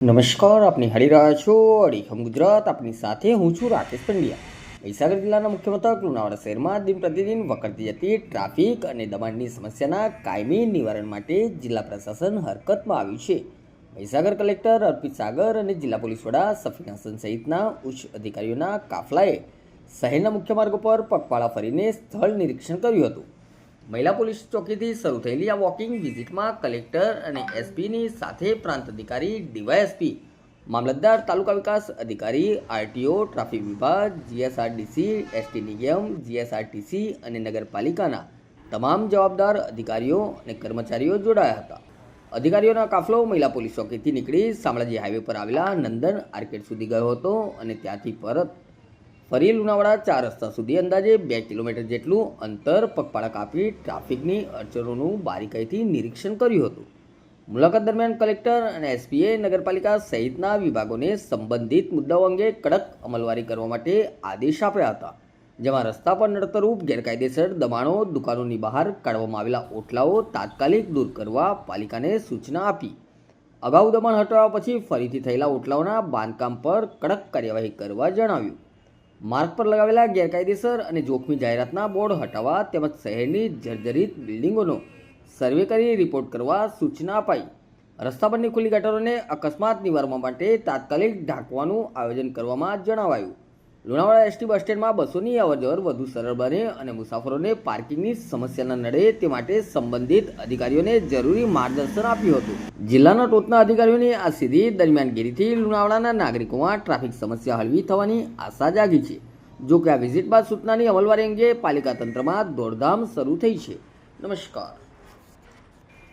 નમસ્કાર, આપની હારી રહ્યા છો અડીખમ ગુજરાત. આપની સાથે હું છું રાકેશ પંડ્યા. મહીસાગર જિલ્લાના મુખ્ય મથક લુણાવાડા શહેરમાં દિન પ્રતિદિન વકરતી જતી ટ્રાફિક અને દબાણની સમસ્યાના કાયમી નિવારણ માટે જિલ્લા પ્રશાસન હરકતમાં આવ્યું છે. મહીસાગર કલેક્ટર અર્પિત સાગર અને જિલ્લા પોલીસ વડા સફીન હસન સહિતના ઉચ્ચ અધિકારીઓના કાફલાએ શહેરના મુખ્ય માર્ગો પર પગપાળા ફરીને સ્થળ નિરીક્ષણ કર્યું હતું. મહિલા પોલીસ ચોકીથી શરૂ થયેલી આ વોકિંગ વિઝિટમાં કલેક્ટર અને એસપીની સાથે પ્રાંત અધિકારી, ડીવાયએસપી, મામલતદાર, તાલુકા વિકાસ અધિકારી, આરટીઓ, ટ્રાફિક વિભાગ, જીએસઆરટીસી, એસટી નિગમ, જીએસઆરટીસી અને નગરપાલિકાના તમામ જવાબદાર અધિકારીઓ અને કર્મચારીઓ જોડાયા હતા. અધિકારીઓના કાફલો મહિલા પોલીસ ચોકીથી નીકળી શામળાજી હાઈવે પર આવેલા નંદન આર્કેડ સુધી ગયો હતો અને ત્યાંથી પરત ફરી લુણાવાડા 4 રસ્તા સુધી અંદાજે 2 કિલોમીટર જેટલું અંતર પગપાળા કાપી ટ્રાફિકની અડચણોનું બારીકાઈથી નિરીક્ષણ કર્યું હતું. મુલાકાત દરમિયાન કલેક્ટર અને એસપીએ નગરપાલિકા સહિતના વિભાગોને સંબંધિત મુદ્દાઓ અંગે કડક અમલવારી કરવા માટે આદેશ આપ્યા હતા, જેમાં રસ્તા પર નડતરરૂપ ગેરકાયદેસર દબાણો, દુકાનોની બહાર કાઢવામાં આવેલા ઓટલાઓ તાત્કાલિક દૂર કરવા પાલિકાને સૂચના આપી. અગાઉ દબાણ હટાવ્યા પછી ફરીથી થયેલા ઓટલાઓના બાંધકામ પર કડક કાર્યવાહી કરવા જણાવ્યું. માર્ગ પર લગાવેલા ગેરકાયદેસર અને જોખમી જાહેરાતના બોર્ડ હટાવવા તેમજ શહેરની જર્જરિત બિલ્ડિંગોનો સર્વે કરી રિપોર્ટ કરવા સૂચના અપાઈ. રસ્તા પરની ખુલ્લી ગટરોને અકસ્માત નિવારવા માટે તાત્કાલિક ઢાંકવાનું આયોજન કરવામાં જણાવાયું. લુણાવાડા એસટી બસ સ્ટેન્ડમાં બસોની અવરજવર વધુ સરળ બને અને મુસાફરોને પાર્કિંગની સમસ્યા ન નડે તે માટે સંબંધિત અધિકારીઓને જરૂરી માર્ગદર્શન આપ્યું હતું. જિલ્લાના ટોચના અધિકારીઓની આ સીધી દરમિયાનગીરીથી લુણાવાડાના નાગરિકોમાં ટ્રાફિક સમસ્યા હળવી થવાની આશા જાગી છે. જો કે આ વિઝિટ બાદ સૂચનાની અમલવારી અંગે પાલિકા તંત્રમાં દોડધામ શરૂ થઈ છે. નમસ્કાર.